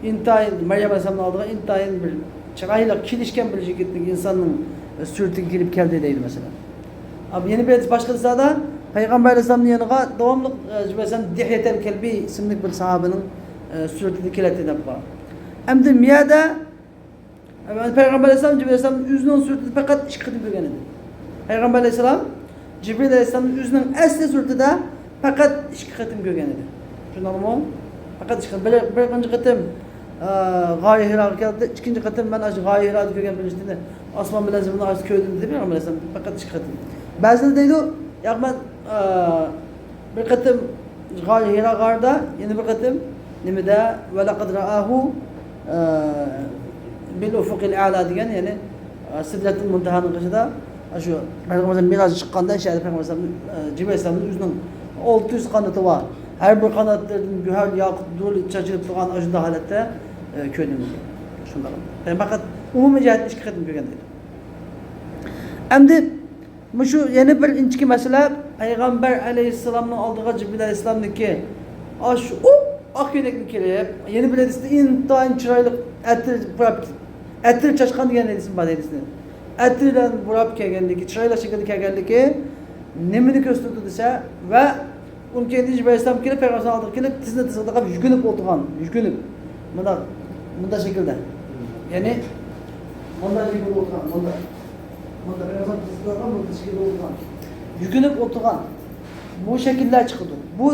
intayin Meryem Aleyhisselam'ın aldığı intayin bir çırayla kilişken bir şekilde insanın suretine girip geldi deydi mesela. Abi yeni bir hadis başkası da Peygamber Aleyhisselam'ın yanına devamlı Cibril Aleyhisselam Dihyetel Kelbi isimli bir sahabenin suretini kirletti de var. Hem de miyada Peygamber Aleyhisselam Cibril Aleyhisselam'ın yüzünün suretini fakat işkıdı bir idi. Peygamber Aleyhisselam Cibril Aleyhisselam'ın yüzünün asli sureti de fakat işkıdım görgen edi. Şundan mı? Fakat işkıdım. Bir ikinci kıtım Gaye Hira geldi. İkinci kıtım ben Gaye Hira'da görgen biliştiğinde Osman bin Azim'in arası köydüm dedi Peygamber Aleyhisselam. Fakat işkıdım. Bazıları deydi o ya ben bir kıtım Gaye Hira garda yeni bir kıtım nimede ve laqad ra'ahu bil ufukil a'la diyen yani Sidretul Muntaha'nın kışında şu Peygamber'in biraz çıkkanda işte Peygamber'in Cibril Aleyhisselam'ın yüzünün 600 kanatı var. Her bir kanatların güher yakut dolu çaçılıp durgan ajında halette köydüm. Şundan. Yani fakat umumi cihet işki kıdım görgen değil. Hem de şu yeni bir inçki mesela Peygamber Aleyhisselam'ın aldığı Cibril Aleyhisselam'daki aş ak yönekli kere yeni bir hadiste intayın çıraylık ettir çaşkan diyen hadisin var hadisinde. Ettirden burap kelgendiki, çırayla şekilde kelgendiki nemini gösterdi dese ve onun kendi Cibril Aleyhisselam kelip Peygamber'den aldığı kelip tizine tizine yüzgünüp oturgan, yüzgünüp bunda şekilde yani bunda şekilde oturgan, bunda Peygamber'den tizine oturgan, bunda şekilde oturgan yüzgünüp oturgan bu şekiller çıkıyordu. Bu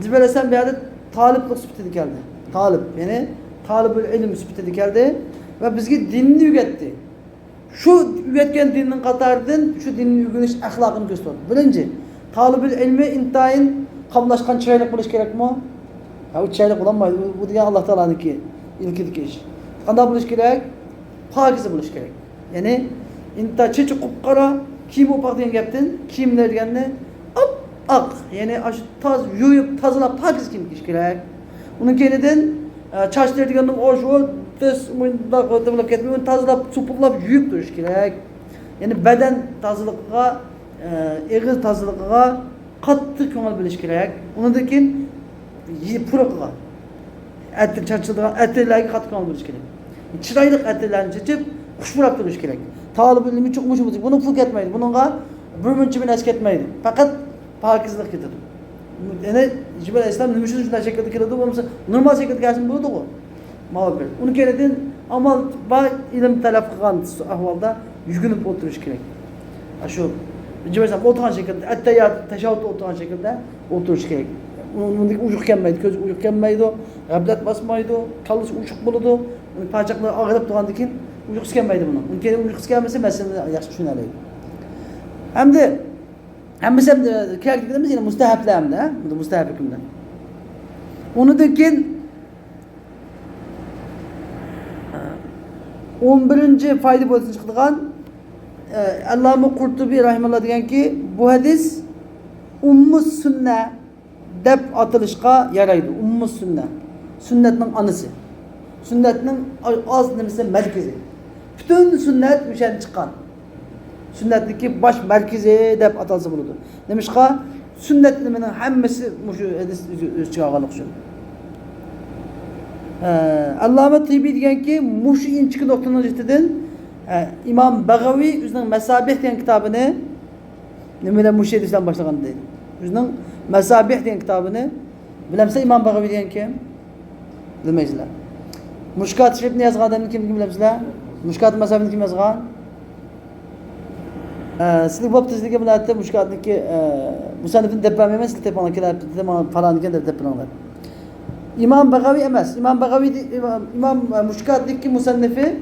Cibril Aleyhisselam bir yerde taliplik sübütü geldi. Talip yani talibül ilim sübütü geldi ve bizge dinni ügetti. Şu ügetken dinnin qatarından şu dinnin ügeniş ahlakını gösterdi. Birinci, talibül ilmi intayin kablaşkan çaylık buluş gerek mi? Ya o çaylık olamaydı. Bu diye Allah Teala'nınki ilkidiki iş. Kanda buluş gerek? Pakize buluş gerek. Yani inta çeçi kupkara kim opak diyen geptin? Kimler geldi? Ak yani taz yuyup tazılap pakiz kim kiş gerek. Onun kendinden çaştır diyelim o şu tez munda kodumlap ketmiyor tazılap supullap yuyup duruş gerek. Yani beden tazılıkka eğiz tazılıkka katı köngül biliş gerek. Onundakin pırıkka ettir çarçıldığına ettirlerge katı köngül biliş gerek. Çıraylık ettirlerini çeçip kuşmurak duruş gerek. Talib ilmi çok muşumuz. Bunu fıkh etmeydi. Bununla bir münçibini esk etmeydi. Fakat pakizlik getirdi. Yani Cibril Aleyhisselam nümüşün şundan şekilde kirledi. Normal şekilde gelsin buydu o. Mağdur. Onu keredin amal ba ilim talep kılan ahvalda yüzgünüp oturuş gerek. Şu Cibril Aleyhisselam oturan şekilde etteyyat, teşahhüt oturan şekilde oturuş gerek. Onun ucuk gelmeydi, göz ucuk gelmeydi. Gablet basmaydı, kalış ucuk buludu. Onun parçakları ağırıp duran dikin ucuk gelmeydi bunu. Onun kendi ucuk gelmesi mesela yaxşı düşüneliydi. Hem mesela kıyaklıklarımız yine müstehaplı hem de. Bu da müstehap hükümden. Onu dikin 11. fayda boyutunu çıktıgan Allame Kurtubi rahimallah degan ki bu hadis ummus sünne deb atılışqa yaraydı. Ummus sünne. Sünnetinin anısı. Sünnetinin az nemesi merkezi. Bütün sünnet müşen çıkan. Sünnetdeki baş merkezi deb atalsa buludu. Demişqa sünnet ilminin hammasi şu hadis öz çıqarganlıq üçün. Allame Tibi degan ki muşu inçki noktanın jetidan İmam Bagavi özünün Mesabih degan kitabını nimeler muşu hadisdan başlagan deydi. Özünün Mesabih degan kitabını bilemse İmam Bagavi degan kim? Bilmeysizlar. Mushkat Şerifni yazgan adamni kim bilemsizlar? Mushkat Mesabihni kim yazgan? Sizlik bu sizlikka bilatda mushkatniki musannifni depam emas, tepana kelib falan degan depanlar. İmam Bagavi emas. İmam Bagavi İmam Mushkatniki musannifi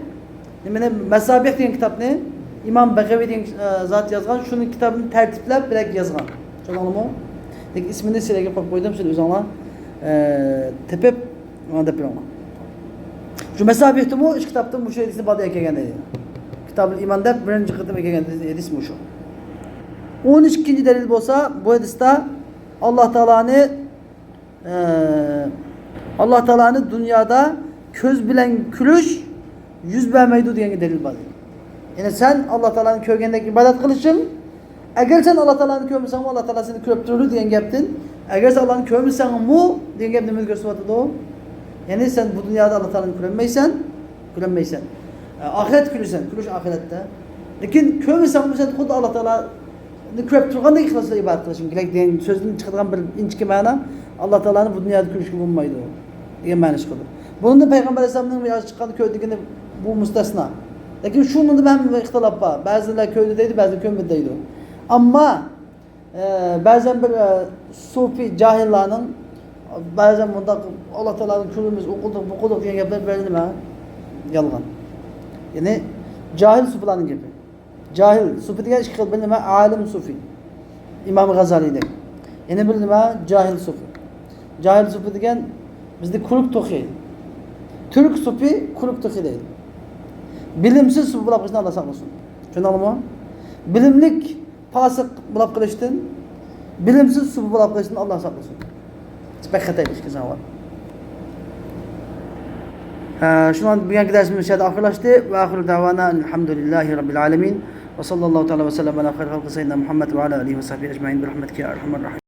nimene Mesabih degan kitapni İmam Bagavi degan zat yazgan, şunun kitabını tertiplab bilak yazgan. Tushundingmi? Lekin ismini sizlarga qo'yib qo'ydim, siz o'zinglar tepib mana deb beraman. Şu Mesabih'te bu iş kitapta bu şey hadisini badiye kelgan deydi. Kitab-ül İman deb birinchi qitim kelgan hadis bu şu. 12. delil bolsa bu hadiste Allah Teala'nı dünyada köz bilen külüş yüz vermeydi diyen delil var. Yani sen Allah Teala'nı köygende ibadet kılışın. Eğer sen Allah Teala'nı köymüşsen Allah Teala seni köptürür diyen geptin. Eğer sen Allah'ını köymüşsen mu diyen gep nimiz gösterdi o. Yani sen bu dünyada Allah Teala'nı kürenmeysen. Ahiret külüsen, külüş ahirette. Lakin köymüşsen bu sen kudu Allah Teala'nı köptürganda ihlasla ibadet kılışın. Gilek diyen sözünün çıkartan bir inçki mana Allah Teala'nı bu dünyada külüş bulunmaydı o. Diyen manış kılır. Bunun da Peygamber Aleyhisselam'ın yaşı çıkan köyde bu müstesna. Lakin şunun da hem ihtilaf var. Bazıları köydeydi, bazıları köymedeydi. Ama bazen bir sufi cahillarının bazen bunda Allah Teala'nın külümüz okuduk diye gepler böyle mi? Yalgan. Yani cahil sufilerin gibi. Cahil sufi diye işkil bilme alim sufi. İmam Gazali'de. Yani bilme cahil sufi. Cahil sufi diyen bizde kuluk tohi. Türk sufi kuluk tohi değil. Bilimsiz sufi bulap kılıştın Allah saklasın. Şunu mı? Bilimlik pasık bulap kılıştın. Bilimsiz sufi bulap kılıştın Allah saklasın. Spek hataymış ki zaman var. Şu an bugünkü dersimiz şeyde ahirlaştı. Ve ahiru davana elhamdülillahi rabbil alemin. Ve sallallahu teala ve sellem ala khayr halkı seyyidina Muhammed ve ala alihi ve sahbihi ecmaîn bi rahmetike ya erhamer rahim.